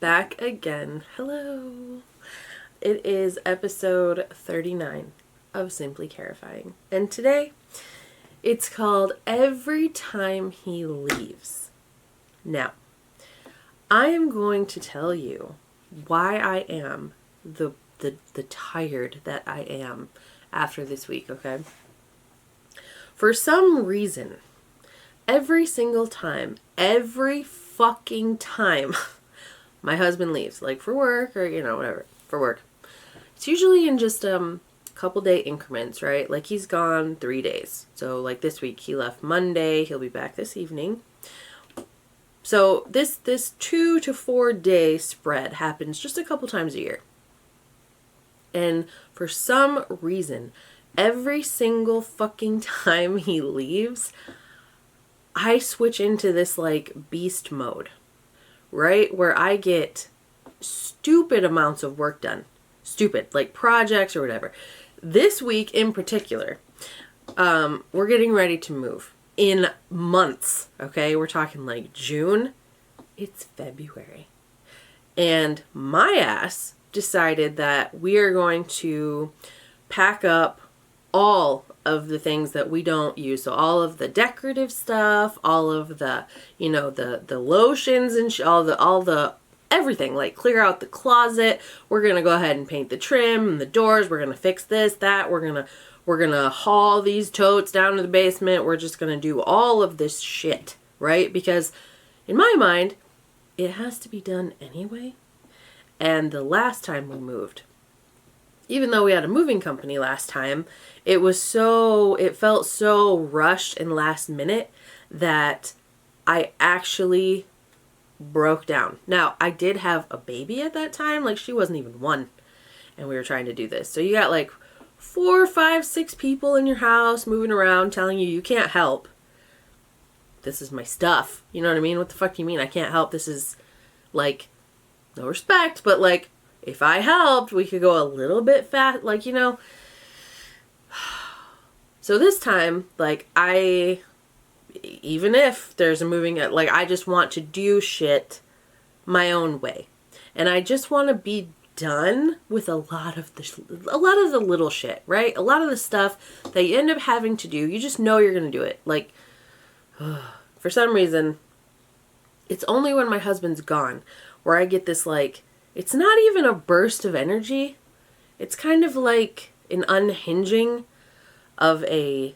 Back again. Hello. It is episode 39 of Simply Terrifying. And today, it's called Every Time He Leaves. Now, I am going to tell you why I am the tired that I am after this week, okay? For some reason, every single time, every fucking time my husband leaves, like for work or, whatever, for work, it's usually in just couple day increments, right? Like he's gone 3 days. So like this week he left Monday, he'll be back this evening. So this 2 to 4 day spread happens just a couple times a year. And for some reason, every single fucking time he leaves, I switch into this like beast mode, right? Where I get stupid amounts of work done. Stupid, like projects or whatever. This week in particular, we're getting ready to move in months, okay? We're talking like June. It's February. And my ass decided that we are going to pack up all of the things that we don't use. So all of the decorative stuff, all of the, the lotions and all the everything, like clear out the closet. We're going to go ahead and paint the trim and the doors. We're going to fix this, that. We're going to haul these totes down to the basement. We're just going to do all of this shit, right? Because in my mind, it has to be done anyway. And the last time we moved, even though we had a moving company last time, it felt so rushed and last minute that I actually broke down. Now, I did have a baby at that time. Like, she wasn't even 1. And we were trying to do this. So you got like 4, 5, 6 people in your house moving around telling you can't help. This is my stuff. You know what I mean? What the fuck do you mean I can't help? This is like, no respect, but like, if I helped, we could go a little bit fast, like, So this time, like, even if there's a moving, like, I just want to do shit my own way. And I just want to be done with a lot of the little shit, right? A lot of the stuff that you end up having to do, you just know you're going to do it. Like, for some reason, it's only when my husband's gone where I get this, like, it's not even a burst of energy. It's kind of like an unhinging of a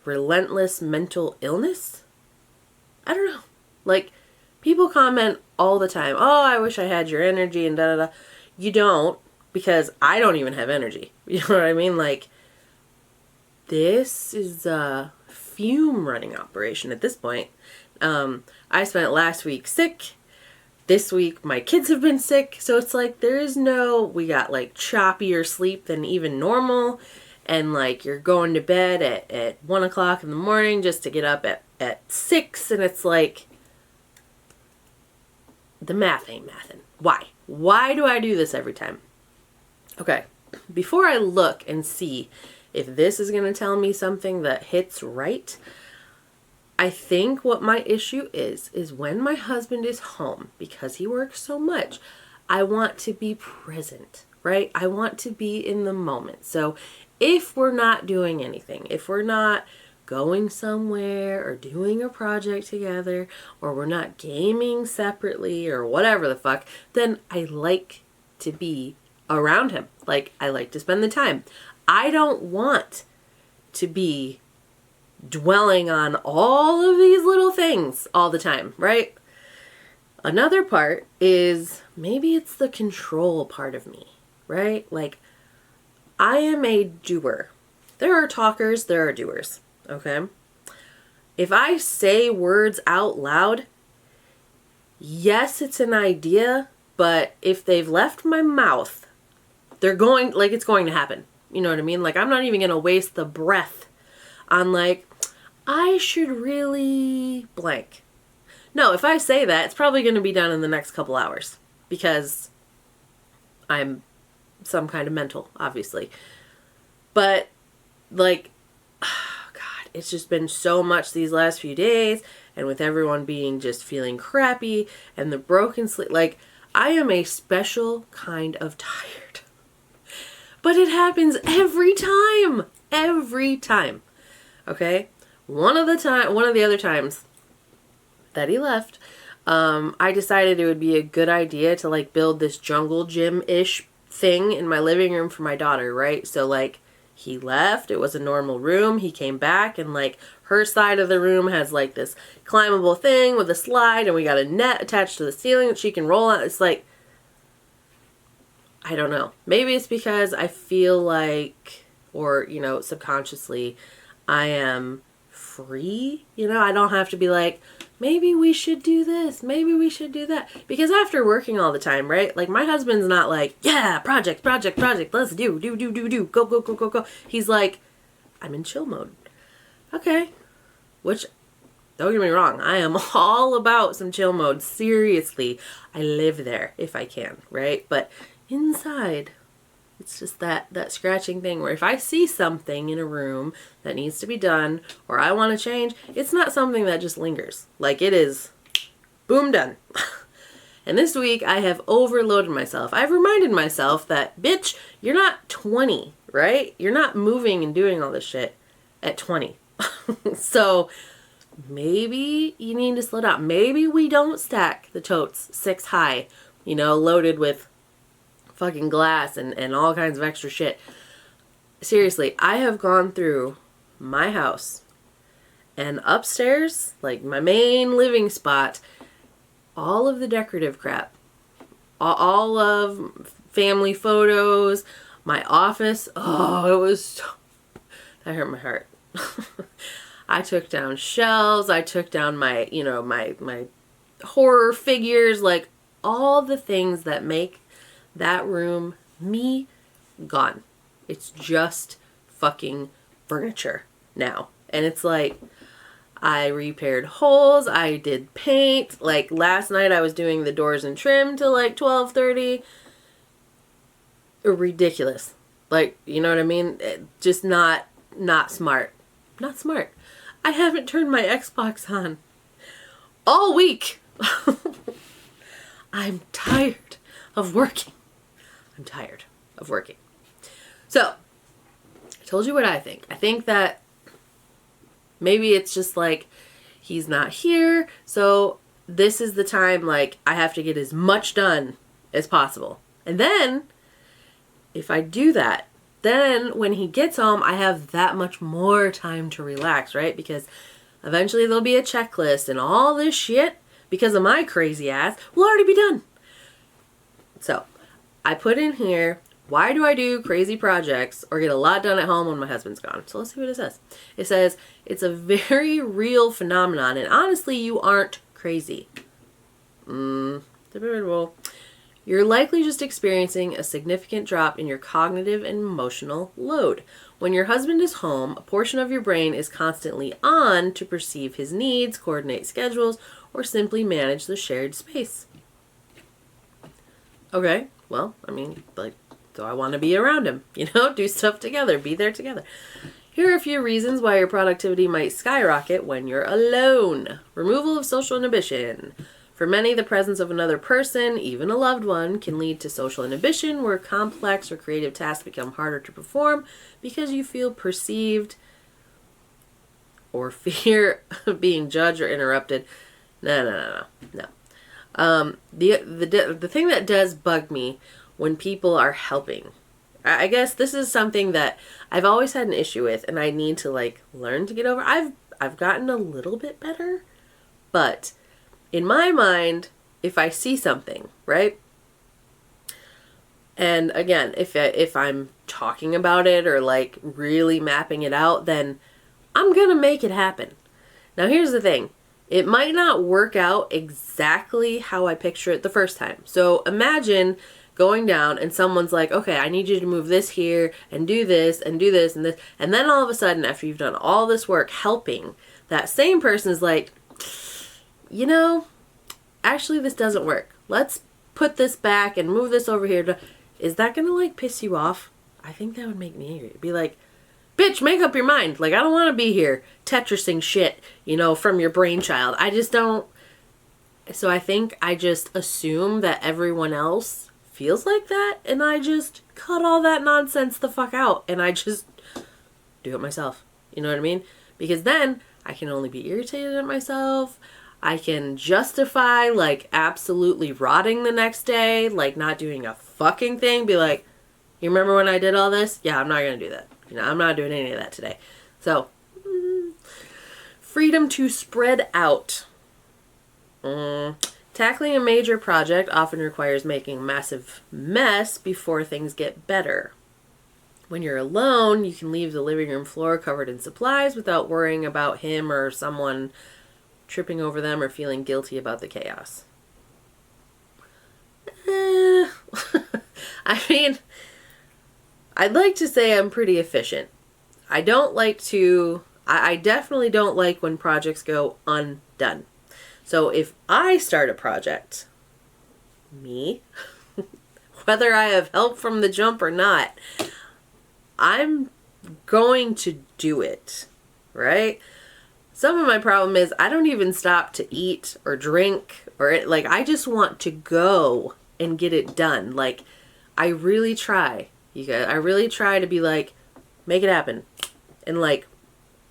relentless mental illness. I don't know. Like, people comment all the time, oh, I wish I had your energy and da da da. You don't, because I don't even have energy. You know what I mean? Like, this is a fume running operation at this point. I spent last week sick. This week, my kids have been sick, so it's like, we got like choppier sleep than even normal, and like, you're going to bed at 1 o'clock in the morning just to get up at 6, and it's like, the math ain't mathin'. Why? Why do I do this every time? Okay, before I look and see if this is going to tell me something that hits right, I think what my issue is when my husband is home, because he works so much, I want to be present, right? I want to be in the moment. So if we're not doing anything, if we're not going somewhere or doing a project together, or we're not gaming separately or whatever the fuck, then I like to be around him. Like, I like to spend the time. I don't want to be dwelling on all of these little things all the time, right? Another part is maybe it's the control part of me, right? Like, I am a doer. There are talkers, there are doers, okay? If I say words out loud, yes, it's an idea, but if they've left my mouth, it's going to happen. You know what I mean? Like, I'm not even going to waste the breath on like, I should really blank. No, if I say that, it's probably going to be done in the next couple hours because I'm some kind of mental, obviously. But like, oh God, it's just been so much these last few days, and with everyone being just feeling crappy and the broken sleep, like, I am a special kind of tired. But it happens every time. Every time. Okay? One of the other times that he left, I decided it would be a good idea to like build this jungle gym-ish thing in my living room for my daughter, right? So like he left, it was a normal room, he came back, and like her side of the room has like this climbable thing with a slide, and we got a net attached to the ceiling that she can roll on. It's like, I don't know. Maybe it's because I feel like, or, you know, subconsciously, I am free. You know, I don't have to be like, maybe we should do this, maybe we should do that. Because after working all the time, right? Like, my husband's not like, yeah, project, let's do, go. He's like, I'm in chill mode. Okay. Which, don't get me wrong, I am all about some chill mode. Seriously. I live there if I can, right? But inside, it's just that scratching thing where if I see something in a room that needs to be done or I want to change, it's not something that just lingers. Like, it is boom, done. And this week I have overloaded myself. I've reminded myself that, bitch, you're not 20, right? You're not moving and doing all this shit at 20. So maybe you need to slow down. Maybe we don't stack the totes 6 high, you know, loaded with fucking glass and all kinds of extra shit. Seriously, I have gone through my house and upstairs, like my main living spot, all of the decorative crap, all of family photos, my office. Oh, it was, that hurt my heart. I took down shelves. I took down my, you know, my horror figures, like all the things that make that room me gone. It's just fucking furniture now. And it's like, I repaired holes. I did paint. Like last night I was doing the doors and trim till like 12:30. Ridiculous. Like, you know what I mean? Just not smart. Not smart. I haven't turned my Xbox on all week. I'm tired of working. I'm tired of working. So, I told you what I think. I think that maybe it's just like he's not here, so this is the time like I have to get as much done as possible. And then, if I do that, then when he gets home, I have that much more time to relax, right? Because eventually there'll be a checklist and all this shit, because of my crazy ass, will already be done. So, I put in here, why do I do crazy projects or get a lot done at home when my husband's gone? So let's see what it says. It says, it's a very real phenomenon, and honestly, you aren't crazy. Debatable. You're likely just experiencing a significant drop in your cognitive and emotional load. When your husband is home, a portion of your brain is constantly on to perceive his needs, coordinate schedules, or simply manage the shared space. Okay, well, I mean, like, so I want to be around him, you know, do stuff together, be there together. Here are a few reasons why your productivity might skyrocket when you're alone. Removal of social inhibition. For many, the presence of another person, even a loved one, can lead to social inhibition where complex or creative tasks become harder to perform because you feel perceived or fear of being judged or interrupted. No. The thing that does bug me when people are helping, I guess this is something that I've always had an issue with and I need to like learn to get over. I've gotten a little bit better, but in my mind, if I see something, right? And again, if I'm talking about it or like really mapping it out, then I'm going to make it happen. Now, here's the thing. It might not work out exactly how I picture it the first time. So imagine going down and someone's like, okay, I need you to move this here and do this and do this and this. And then all of a sudden, after you've done all this work helping, that same person is like, you know, actually this doesn't work. Let's put this back and move this over here. Is that going to like piss you off? I think that would make me angry. It'd be like, bitch, make up your mind. Like, I don't want to be here Tetrising shit, you know, from your brainchild. I just don't. So I think I just assume that everyone else feels like that, and I just cut all that nonsense the fuck out, and I just do it myself. You know what I mean? Because then I can only be irritated at myself. I can justify, like, absolutely rotting the next day, like, not doing a fucking thing. Be like, you remember when I did all this? Yeah, I'm not going to do that. You know, I'm not doing any of that today. So, freedom to spread out. Tackling a major project often requires making a massive mess before things get better. When you're alone, you can leave the living room floor covered in supplies without worrying about him or someone tripping over them or feeling guilty about the chaos. I mean, I'd like to say I'm pretty efficient. I definitely don't like when projects go undone. So if I start a project, me, whether I have help from the jump or not, I'm going to do it, right? Some of my problem is I don't even stop to eat or drink I just want to go and get it done. Like, I really try, you guys. I really try to be like, make it happen. And like,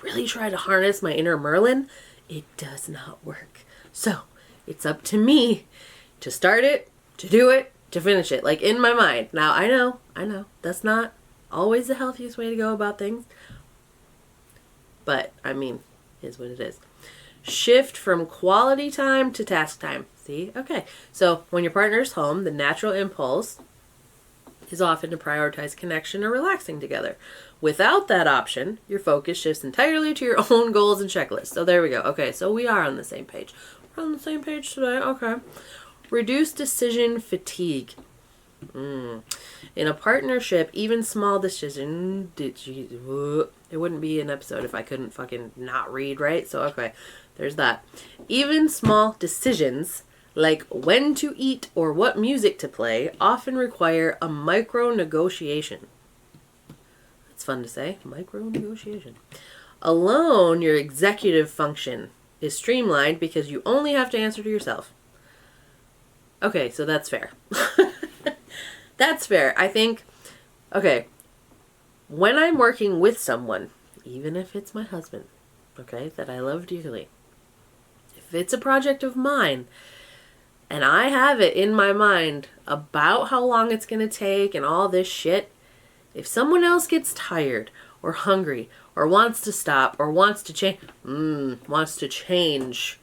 really try to harness my inner Merlin. It does not work. So, it's up to me to start it, to do it, to finish it. Like, in my mind. Now, I know, that's not always the healthiest way to go about things. But, I mean, is what it is. Shift from quality time to task time. See? Okay. So, when your partner's home, the natural impulse is often to prioritize connection or relaxing together. Without that option, your focus shifts entirely to your own goals and checklists. So there we go. Okay, so we are on the same page. We're on the same page today. Okay. Reduce decision fatigue. In a partnership, even small decision, it wouldn't be an episode if I couldn't fucking not read, right? So, okay, there's that. Even small decisions, like when to eat or what music to play, often require a micro-negotiation. It's fun to say, micro-negotiation. Alone, your executive function is streamlined because you only have to answer to yourself. Okay, so that's fair. That's fair. I think, okay, when I'm working with someone, even if it's my husband, okay, that I love dearly, if it's a project of mine, and I have it in my mind about how long it's going to take and all this shit, if someone else gets tired or hungry or wants to stop or wants to change,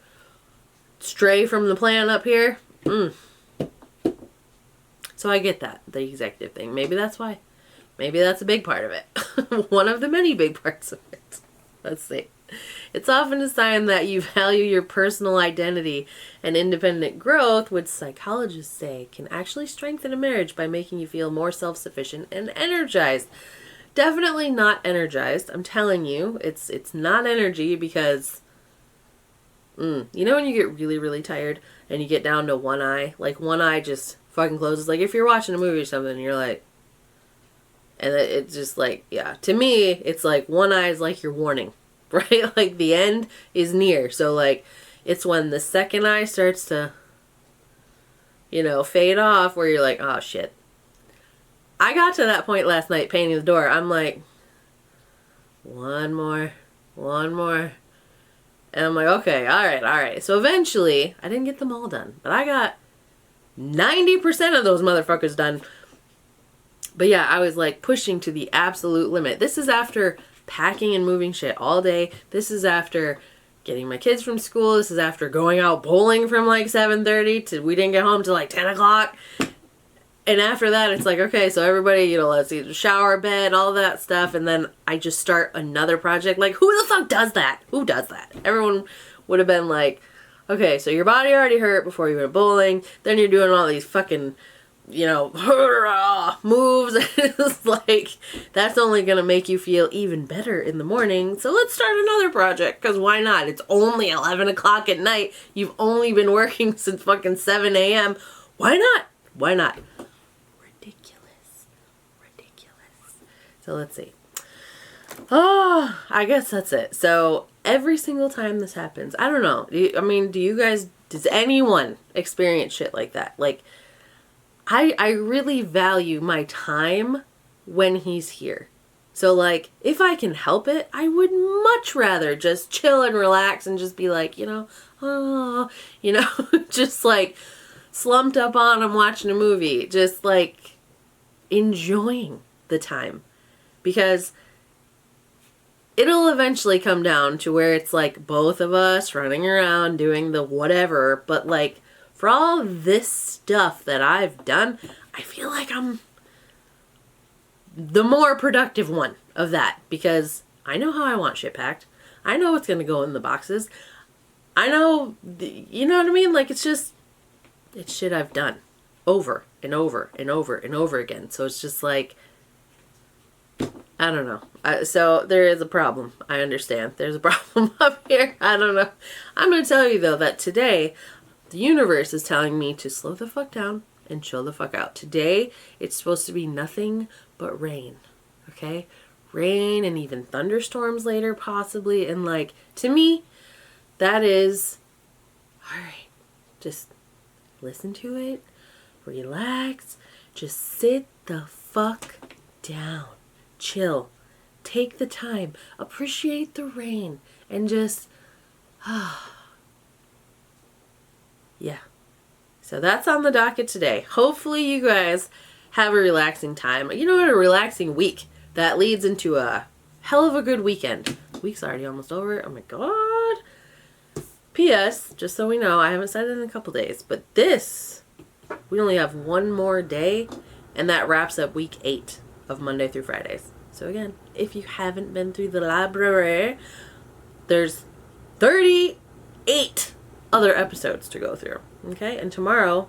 stray from the plan up here, So I get that, the executive thing. Maybe that's why. Maybe that's a big part of it. One of the many big parts of it. Let's see. It's often a sign that you value your personal identity and independent growth, which psychologists say can actually strengthen a marriage by making you feel more self-sufficient and energized. Definitely not energized. I'm telling you, it's not energy because, you know when you get really, really tired and you get down to one eye? Like one eye just fucking closes. Like if you're watching a movie or something and you're like, and it's just like, yeah. To me, it's like one eye is like your warning, right? Like the end is near. So like, it's when the second eye starts to, fade off where you're like, oh shit. I got to that point last night painting the door. I'm like, one more. And I'm like, okay, all right. So eventually, I didn't get them all done, but I got 90% of those motherfuckers done. But yeah, I was like pushing to the absolute limit. This is after packing and moving shit all day. This is after getting my kids from school. This is after going out bowling from like 7:30 to we didn't get home till like 10 o'clock. And after that, it's like, okay, so everybody, let's see, shower, bed, all that stuff. And then I just start another project. Like, who the fuck does that? Who does that? Everyone would have been like, okay, so your body already hurt before you went bowling. Then you're doing all these fucking, moves. It's like, that's only going to make you feel even better in the morning. So let's start another project, because why not? It's only 11 o'clock at night. You've only been working since fucking 7 a.m. Why not? Ridiculous. So let's see. Oh, I guess that's it. So every single time this happens, I don't know. Do you guys Does anyone experience shit like that? Like, I really value my time when he's here. So, like, if I can help it, I would much rather just chill and relax and just be like, just like slumped up on him watching a movie. Just like enjoying the time. Because it'll eventually come down to where it's like both of us running around doing the whatever. But like, for all this stuff that I've done, I feel like I'm the more productive one of that, because I know how I want shit packed. I know what's going to go in the boxes. I know, you know what I mean? Like, it's shit I've done over and over and over and over again. So it's just like, I don't know. So there is a problem. I understand. There's a problem up here. I don't know. I'm going to tell you, though, that today the universe is telling me to slow the fuck down and chill the fuck out. Today, it's supposed to be nothing but rain. Okay? Rain and even thunderstorms later, possibly. And, like, to me, that is, all right, just listen to it, relax, just sit the fuck down, chill, take the time, appreciate the rain, and just, yeah. So that's on the docket today. Hopefully you guys have a relaxing time. You know what? A relaxing week that leads into a hell of a good weekend. The week's already almost over. Oh my God. P.S. Just so we know, I haven't said it in a couple days, but we only have one more day, and that wraps up week 8 of Monday through Fridays. So again, if you haven't been through the library, there's 38 other episodes to go through. Okay? And tomorrow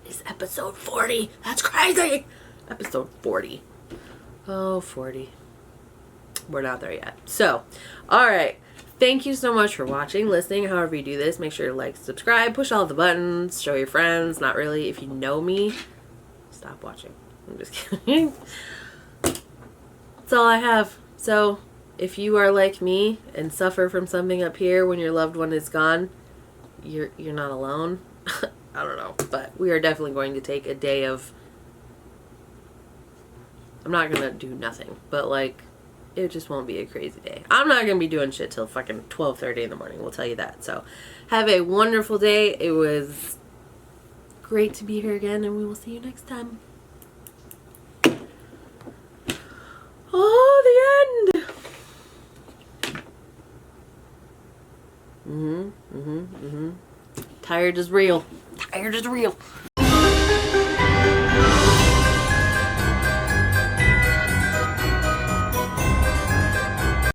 is episode 40. That's crazy! Episode 40. Oh, 40. We're not there yet. So, alright. Thank you so much for watching, listening, however you do this. Make sure to like, subscribe, push all the buttons, show your friends. Not really. If you know me, stop watching. I'm just kidding. That's all I have. So, if you are like me and suffer from something up here when your loved one is gone, you're not alone. I don't know. But we are definitely going to take a day of... I'm not going to do nothing. But, like, it just won't be a crazy day. I'm not going to be doing shit till fucking 12:30 in the morning. We'll tell you that. So, have a wonderful day. It was great to be here again, and we will see you next time. Oh, the end! Tired is real. Tired is real.